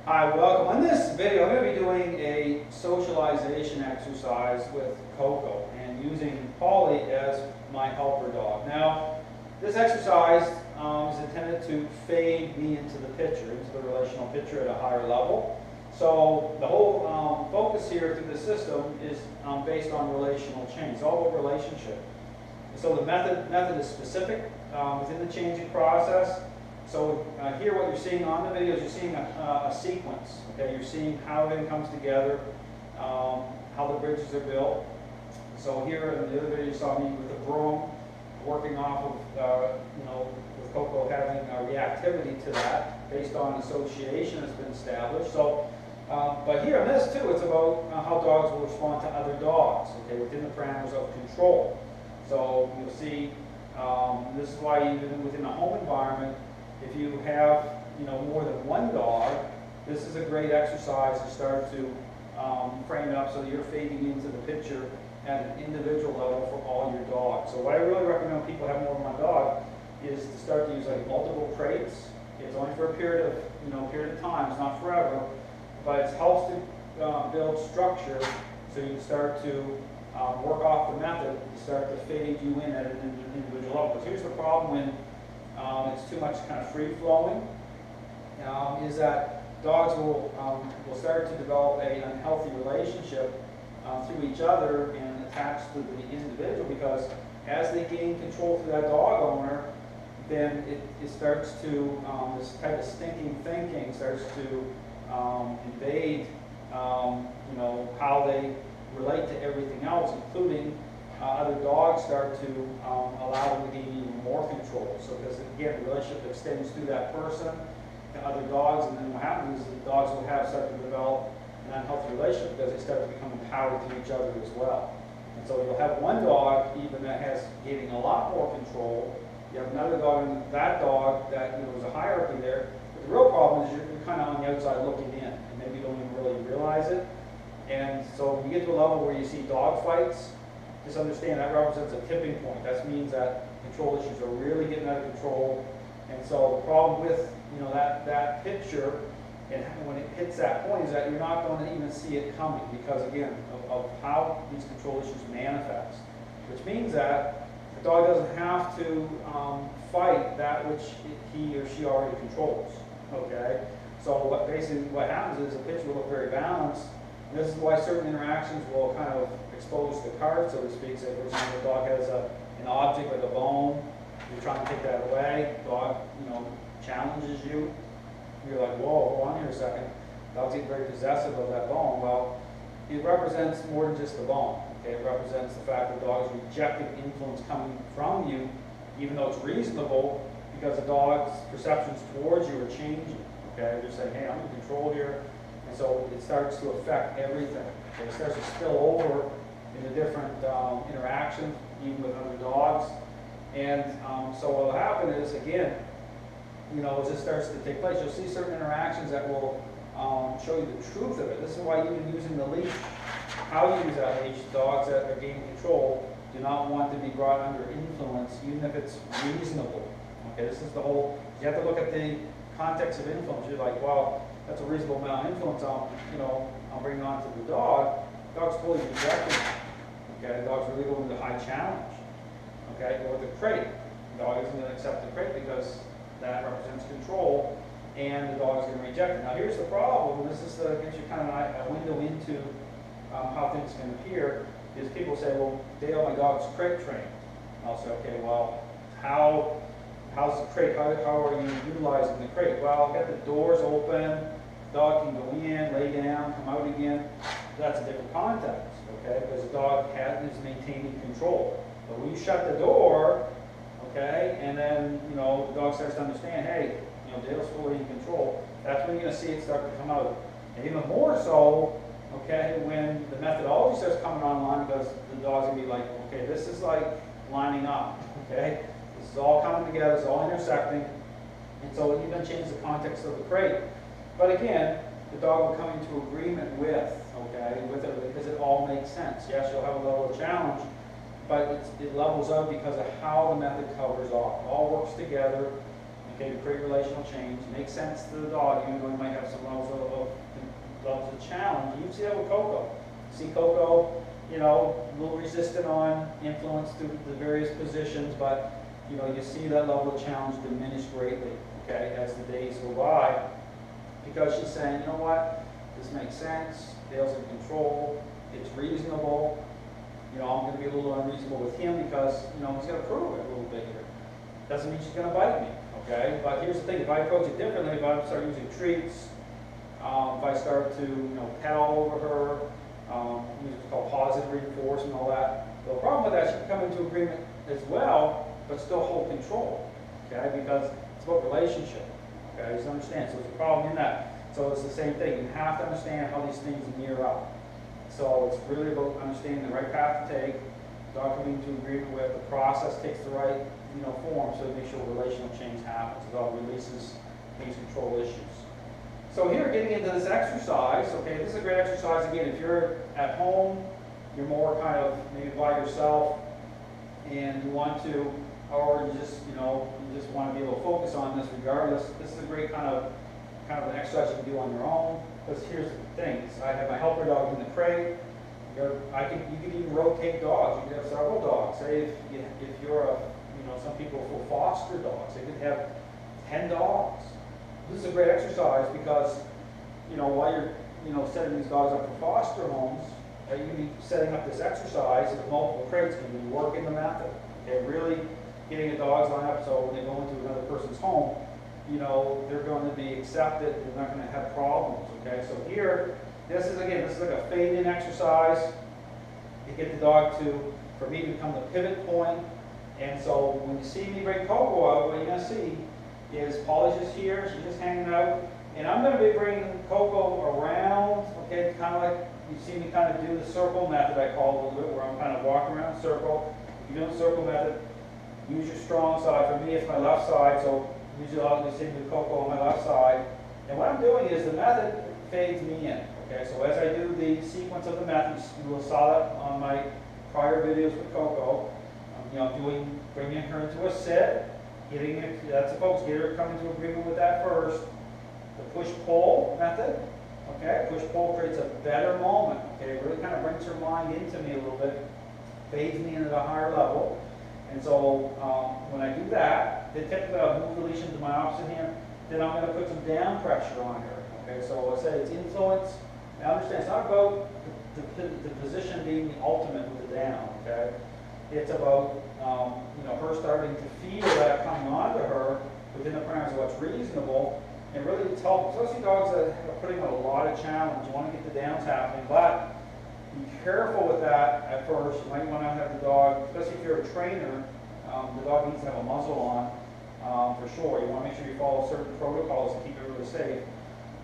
Hi, welcome. In this video, I'm going to be doing a socialization exercise with Coco and using Polly as my helper dog. Now, this exercise is intended to fade me into the picture, into the relational picture at a higher level. So the whole focus here through the system is based on relational change. It's all about relationship. So the method is specific within the changing process. So here what you're seeing on the video is you're seeing a sequence. Okay, you're seeing how everything comes together, how the bridges are built. So here in the other video you saw me with the broom, working off of, with Coco having a reactivity to that based on association that's been established. So, but here in this too, it's about how dogs will respond to other dogs, okay, within the parameters of control. So you'll see, this is why even within a home environment, if you have, more than one dog, this is a great exercise to start to frame it up so that you're fading into the picture at an individual level for all your dogs. So what I really recommend when people have more than one dog is to start to use like multiple crates. It's only for a period of time, it's not forever, but it helps to build structure so you can start to work off the method to start to fade you in at an individual level. Because here's the problem when it's too much kind of free-flowing, is that dogs will start to develop an unhealthy relationship through each other and attached to the individual, because as they gain control through that dog owner, then it starts to, this type of stinking thinking starts to invade, how they relate to everything else, including other dogs start to allow them to gain even more control. So because again, the relationship extends through that person to other dogs, and then what happens is the dogs will start to develop an unhealthy relationship because they start to become empowered to each other as well. And so you'll have one dog even that has gaining a lot more control. You have another dog, and that dog that there's a hierarchy there. But the real problem is you're kind of on the outside looking in, and maybe you don't even really realize it. And so when you get to a level where you see dog fights, just understand that represents a tipping point. That means that control issues are really getting out of control. And so the problem with that picture, and when it hits that point, is that you're not going to even see it coming because, again, of how these control issues manifest. Which means that the dog doesn't have to fight that which he or she already controls. Okay? So basically what happens is the picture will look very balanced. And this is why certain interactions will kind of expose the card, so to speak. Say, for example, the dog has an object like a bone. You're trying to take that away. The dog, challenges you. You're like, whoa, hold on here a second. The dog's getting very possessive of that bone. Well, it represents more than just the bone. Okay, it represents the fact that the dog is rejecting influence coming from you, even though it's reasonable, because the dog's perceptions towards you are changing. Okay, they're saying, hey, I'm in control here. And so it starts to affect everything. Okay? It starts to spill over into different interactions, even with other dogs. And so what will happen is, again, as this starts to take place, you'll see certain interactions that will show you the truth of it. This is why even using the leash, how you use that leash, dogs that are gaining control do not want to be brought under influence, even if it's reasonable. Okay, this is the whole, you have to look at the context of influence. You're like, well, that's a reasonable amount of influence I'm bringing on to the dog. The dog's fully rejecting it. Okay, the dog's really going to high challenge. Okay, or the crate. The dog isn't going to accept the crate because that represents control, and the dog is going to reject it. Now here's the problem. This is gives you kind of a window into how things can appear. Is people say, well, Dale, my dog's crate trained. And I'll say, okay, well, how's the crate? How are you utilizing the crate? Well, I've got the doors open. Dog can go in, lay down, come out again. That's a different context, okay? Because the dog is maintaining control. But when you shut the door, okay, and then the dog starts to understand, hey, Dale's fully in control. That's when you're going to see it start to come out. And even more so, okay, when the methodology starts coming online, because the dog's going to be like, okay, this is like lining up, okay? This is all coming together, it's all intersecting. And so it even changes the context of the crate. But again, the dog will come into agreement with it because it all makes sense. Yes, you'll have a level of challenge, but it levels out because of how the method covers off. It all works together and okay, to create relational change, make sense to the dog, even though you might have some levels of challenge. You see that with Coco. See Coco, you know, a little resistant on influence through the various positions, but you know, you see that level of challenge diminish greatly, okay, as the days go by, because she's saying, you know what, this makes sense, Dale's in control, it's reasonable, you know, I'm going to be a little unreasonable with him because, you know, he's going to prove it a little bit here. Doesn't mean she's going to bite me, okay, but here's the thing, if I approach it differently, if I start using treats, if I start to, you know, pet all over her, it's called positive reinforcement and all that. The problem with that, she can come into agreement as well, but still hold control, okay? Because it's about relationship, okay? You understand? So there's a problem in that. So it's the same thing. You have to understand how these things mirror up. So it's really about understanding the right path to take, dog coming into agreement with, the process takes the right, you know, form, so to make sure relational change happens. The dog releases these control issues. So here, getting into this exercise, okay, this is a great exercise. Again, if you're at home, you're more kind of maybe by yourself, and you want to, or you just, you know, you just want to be able to focus on this regardless. This is a great kind of an exercise you can do on your own. Because here's the thing: I have my helper dog in the crate. You could even rotate dogs. You could have several dogs. Say if you're a, you know, some people will foster dogs. They could have 10 dogs. This is a great exercise because, you know, while you're, you know, setting these dogs up for foster homes, you can be setting up this exercise with multiple crates. You can be working the method. Okay, really getting the dogs lined up so when they go into another person's home, you know, they're going to be accepted. They're not going to have problems. Okay, so here, this is like a fade-in exercise. You get the dog to, for me, to become the pivot point. And so when you see me bring Coco out, what you're going to see is Polly's just here, she's just hanging out, and I'm going to be bringing Coco around, okay, kind of like you see me kind of do the circle method, I call it a little bit, where I'm kind of walking around in a circle. If you're doing the circle method, use your strong side. For me, it's my left side, so usually I'll be sitting with Coco on my left side. And what I'm doing is the method fades me in, okay, so as I do the sequence of the method, you will saw that on my prior videos with Coco, you know, bringing her into a sit, getting it, that's the focus, get her coming to agreement with that first. The push-pull method, okay, push-pull creates a better moment, okay, it really kind of brings her mind into me a little bit, fades me into a higher level. And so when I do that, then typically I'll move the leash into my opposite hand, then I'm going to put some down pressure on her, okay, so I say it's influence. Now understand, it's not about the position being the ultimate with the down, okay, it's about you know, her starting to feel that coming onto her within the parameters of what's reasonable, and really it's helpful, especially dogs that are putting out a lot of challenge. You want to get the downs happening, but be careful with that at first. You might want to have the dog, especially if you're a trainer, the dog needs to have a muzzle on for sure. You want to make sure you follow certain protocols to keep it really safe.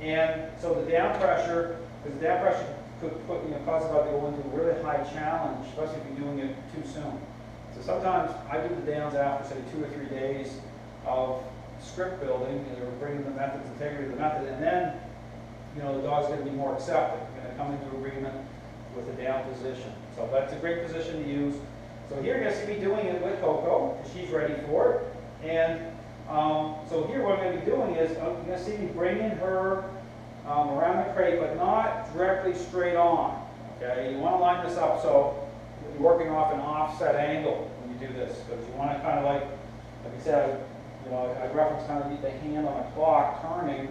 And so the down pressure, because the down pressure could put, you know, cause the dog to go into a really high challenge, especially if you're doing it too soon. So sometimes I do the downs after, say, 2 or 3 days of script building, or bringing the methods, integrity of the method, and then, you know, the dog's going to be more accepting, going to come into agreement with the down position. So that's a great position to use. So here you're going to see me doing it with Coco, because she's ready for it. And so here what I'm going to be doing is, you're going to see me bringing her around the crate, but not directly straight on. Okay, you want to line this up so you're working off an offset angle when you do this, because you want to kind of like I said, you know, I reference kind of the hand on a clock turning.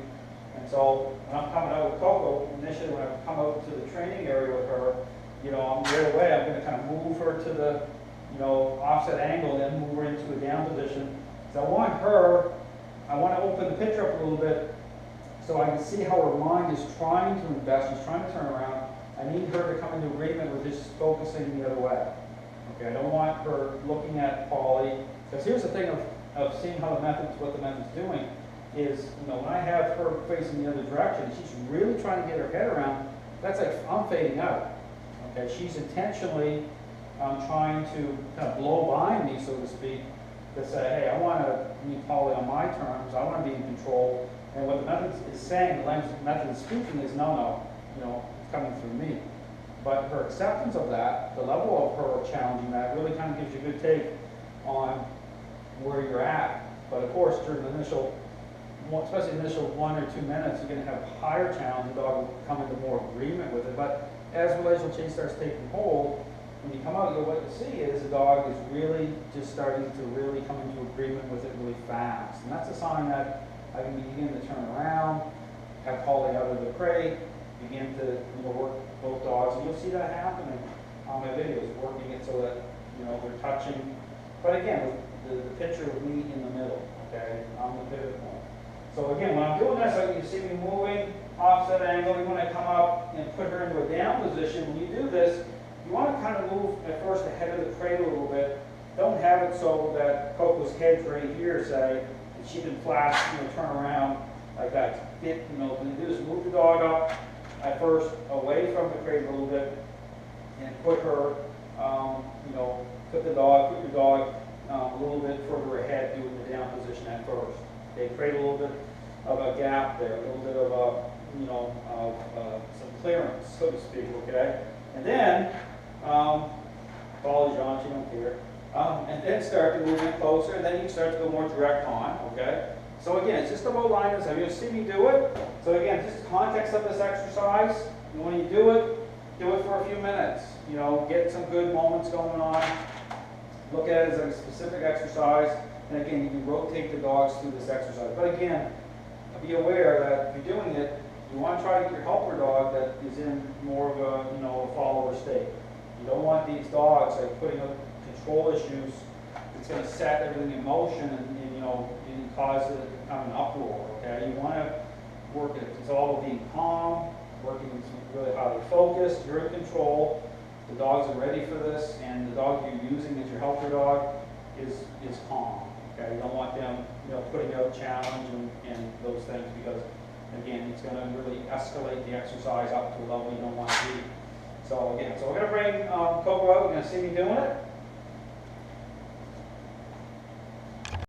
And so when I'm coming out with Coco, initially when I come out to the training area with her, you know, right away I'm going to kind of move her to the, you know, offset angle and then move her into a down position. So I want to open the picture up a little bit so I can see how her mind is trying to invest, she's trying to turn around. I need her to come into agreement with just focusing the other way. Okay, I don't want her looking at Polly, because here's the thing of seeing how what the method's doing is, you know, when I have her facing the other direction, she's really trying to get her head around, that's like, I'm fading out. Okay, she's intentionally trying to kind of blow by me, so to speak, to say, hey, I want to meet Polly on my terms, I want to be in control. And what the method is saying, the language method is speaking is, no, you know, it's coming through me. But her acceptance of that, the level of her challenging that, really kind of gives you a good take on where you're at. But of course, during the initial, especially the initial 1 or 2 minutes, you're going to have higher challenge. The dog will come into more agreement with it. But as relational change starts taking hold, when you come out, what you'll see is the dog is really just starting to really come into agreement with it really fast. And that's a sign that I can begin to turn around, have Polly out of the crate, begin to work both dogs. And you'll see that happening on my videos, working it so that they're touching. But again, the picture of me in the middle, okay, on the pivot point. So again, when I'm doing this, like you see me moving, opposite angle, you want to come up and put her into a down position. When you do this, you want to kind of move at first ahead of the crate a little bit. Don't have it so that Coco's head's right here, say, and she can flash, turn around like that. What you do is move the dog up at first away from the crate a little bit, and put her, put your dog a little bit further ahead, doing the down position at first. They create a little bit of a gap there, a little bit of some clearance, so to speak, okay? And then, follow John, she don't care. And then start to move in closer, and then you start to go more direct on, okay? So again, it's just about line this up. You'll see me do it. So again, just the context of this exercise. And when you do it for a few minutes. Get some good moments going on. Look at it as a specific exercise. And again, you can rotate the dogs through this exercise. But again, be aware that if you're doing it, you want to try to get your helper dog that is in more of a follower state. You don't want these dogs like putting up control issues. It's going to set everything in motion and cause it to become an uproar. Okay, you want to work it. It's all being calm, working really highly focused. You're in control. The dogs are ready for this, and the dog you're using as your helper dog is calm. Okay, you don't want them putting out challenge and those things, because again, it's going to really escalate the exercise up to a level you don't want to be. So again, we're going to bring Coco out. You're going to see me doing it.